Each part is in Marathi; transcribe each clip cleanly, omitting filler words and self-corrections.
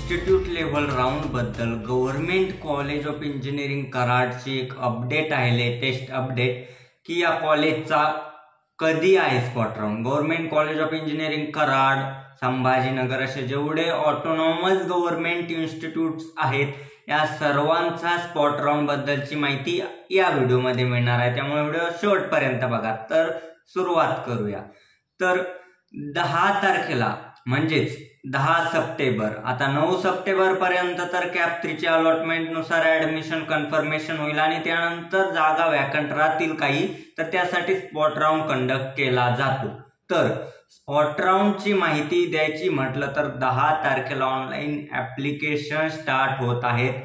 इन्स्टिट्यूट लेव्हल राऊंड बद्दल गव्हर्नमेंट कॉलेज ऑफ इंजिनिअरिंग कराडची एक अपडेट आहे, लेटेस्ट अपडेट की या कॉलेजचा कधी आहे spot round. Government college of engineering Karad, Sambhajinagar असे जेवढे ऑटोनॉमस गव्हर्नमेंट इन्स्टिट्यूट्स आहेत या सर्वांचा स्पॉट राऊंड बद्दलची माहिती या व्हिडिओमध्ये मिळणार आहे, त्यामुळे व्हिडिओ शेवटपर्यंत बघा। तर सुरुवात करूया। तर 10 तारखेला म्हणजेच 10 सप्टेंबर, आता 9 सप्टेंबर पर्यंत तर कॅप 3 च्या अलॉटमेंट नुसार ऍडमिशन कन्फर्मेशन होईल आणि त्यानंतर जागा वॅकंट राहतील काही, तर त्यासाठी स्पॉट राऊंड कंडक्ट केला जातो। तर स्पॉट राऊंडची माहिती द्यायची म्हटलं तर 10 तारखेला ऑनलाईन ऍप्लिकेशन स्टार्ट होत आहेत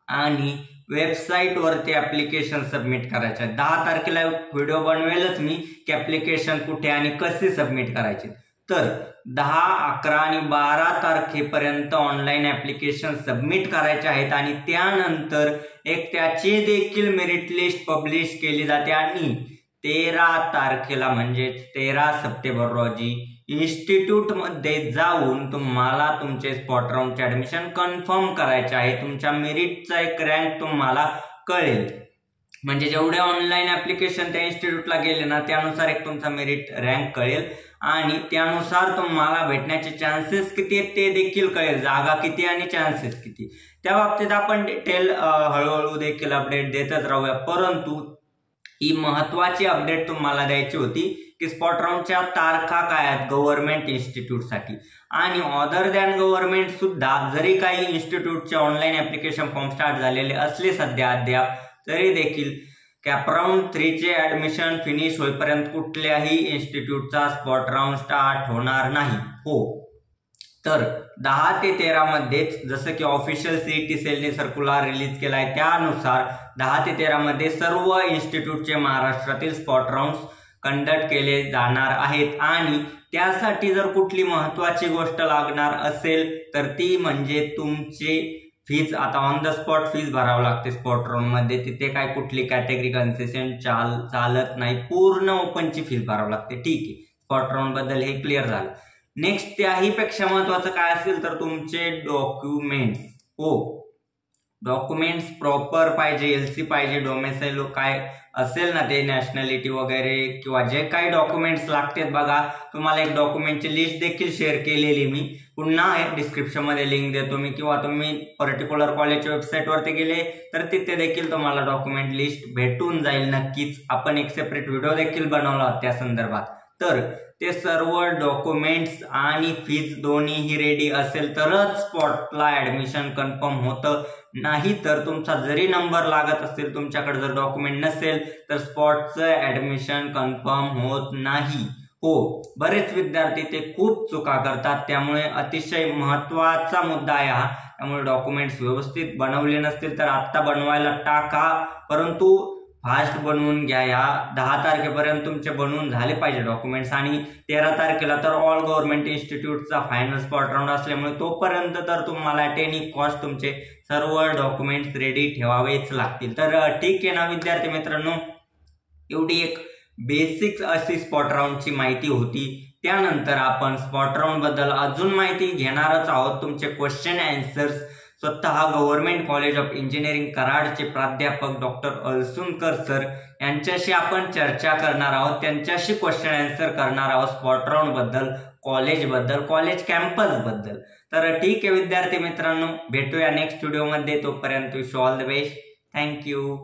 आणि वेबसाईट वरती ऍप्लिकेशन सबमिट करायचे। 10 तारखेला व्हिडिओ बनवेलच मी की ऍप्लिकेशन कुठे आणि कसे सबमिट करायचे। तर 10, 11 आणि 12 तारखेपर्यंत ऑनलाईन ऍप्लिकेशन सबमिट करायचे आहेत आणि त्यानंतर एक त्याची देखील मेरिट लिस्ट पब्लिश केली जाते आणि 13 तारखेला म्हणजेच 13 सप्टेंबर रोजी इन्स्टिट्यूट मध्ये जाऊन तुम्हाला तुमचे स्पॉट राऊंडचे ऍडमिशन कन्फर्म करायचे आहे। तुमच्या मेरिटचा एक रँक तुम्हाला कळेल, म्हणजे जेवढे ऑनलाईन ऍप्लिकेशन त्या इन्स्टिट्यूटला गेले ना त्यानुसार एक तुमचा मेरिट रँक कळेल आणि त्यानुसार तुम्हाला भेटण्याचे चान्सेस किती आहेत ते देखील कळेल, जागा किती आणि चान्सेस किती। त्या बाबतीत आपण डिटेल हळूहळू देखील अपडेट देतच राहूया, परंतु ही महत्वाची अपडेट तुम्हाला द्यायची होती की स्पॉट राऊंडच्या तारखा काय आहेत गव्हर्नमेंट इन्स्टिट्यूटसाठी आणि अदर दॅन गव्हर्नमेंट सुद्धा जरी काही इन्स्टिट्यूटचे ऑनलाईन ऍप्लिकेशन फॉर्म स्टार्ट झालेले असले सध्या अद्याप, तरी देखील कॅप राऊंड 3 चे ऍडमिशन फिनिश होईपर्यंत कुठल्याही इन्स्टिट्यूटचा स्पॉट राऊंड स्टार्ट होणार नाही। तर 10 ते 13 मध्येच जसं की ऑफिशियल सीईटी सेलने सर्क्युलर रिलीज केलाय त्यानुसार 10 ते 13 मध्ये सर्व इन्स्टिट्यूटचे महाराष्ट्रातील स्पॉट राऊंड कंडक्ट केले जाणार आहेत आणि त्यासाठी जर कुठली महत्वाची गोष्ट लागणार असेल तर ती म्हणजे तुमचे फीज। आता ऑन द स्पॉट फीज भरावं लागते स्पॉट राऊंड मध्ये, तिथे काय कुठली कॅटेगरी कन्सेशन चालत नाही, पूर्ण ओपनची फीज भरावं लागते। ठीक आहे, स्पॉट राऊंड बद्दल हे क्लिअर झालं। नेक्स्ट त्याही पेक्षा महत्वाचं काय असेल तर तुमचे डॉक्युमेंट्स, डॉक्युमेंट्स प्रॉपर पाहिजे, एलसी पाहिजे, डोमेसाइल काय असेल ना ते, नॅशनॅलिटी वगैरे किंवा जे काही डॉक्युमेंट्स लागतात बघा, तुम्हाला एक डॉक्युमेंटची लिस्ट देखील शेअर केलेली मी, पुन्हा डिस्क्रिप्शन मध्ये लिंक देतो मी, किंवा तुम्ही पर्टिक्युलर कॉलेजच्या वेबसाईट वरती गेले तर तिथे देखील तुम्हाला डॉक्युमेंट लिस्ट भेटून जाईल नक्कीच। आपण एक सेपरेट व्हिडिओ देखील बनवला त्या संदर्भात। तर ते सर्व डॉक्युमेंट्स आणि फीज दोन्हीही रेडी असेल तरच स्पॉटला ऍडमिशन कन्फर्म होतं, नाही तर तुमचा जरी नंबर लागत असेल तुमच्याकडे जर डॉक्युमेंट नसेल तर स्पॉटचं ऍडमिशन कन्फर्म होत नाही। बरेच विद्यार्थी ते खूप चुका करतात, त्यामुळे अतिशय महत्वाचा मुद्दा आहे हा। त्यामुळे डॉक्युमेंट्स व्यवस्थित बनवले नसतील तर आता बनवायला टाका, परंतु फास्ट बनवून घ्या। या 10 तारखेपर्यंत तुमचे बनवून झाले पाहिजे डॉक्युमेंट्स आणि 13 तारखेला तर ऑल गव्हर्नमेंट इन्स्टिट्यूटचा फायनल स्पॉट राऊंड असल्यामुळे तोपर्यंत तर तुम्हाला ॲट एनी कॉस्ट तुमचे सर्व डॉक्युमेंट्स रेडी ठेवावेच लागतील। तर ठीक आहे ना विद्यार्थी मित्रांनो, एवढी एक बेसिक अशी स्पॉट राऊंडची माहिती होती। त्यानंतर आपण स्पॉट राऊंड बद्दल अजून माहिती घेणारच आहोत। तुमचे क्वेश्चन आन्सर्स स्वतः गव्हर्नमेंट कॉलेज ऑफ इंजिनिअरिंग कराडचे प्राध्यापक डॉक्टर अलसुनकर सर यांच्याशी आपण चर्चा करणार आहोत, त्यांच्याशी क्वेश्चन आन्सर करणार आहोत स्पॉट राऊंड बद्दल, कॉलेज बद्दल, कॉलेज कॅम्पस बद्दल। तर ठीक आहे विद्यार्थी मित्रांनो, भेटूया नेक्स्ट व्हिडिओ मध्ये, तोपर्यंत wish all the best, thank you.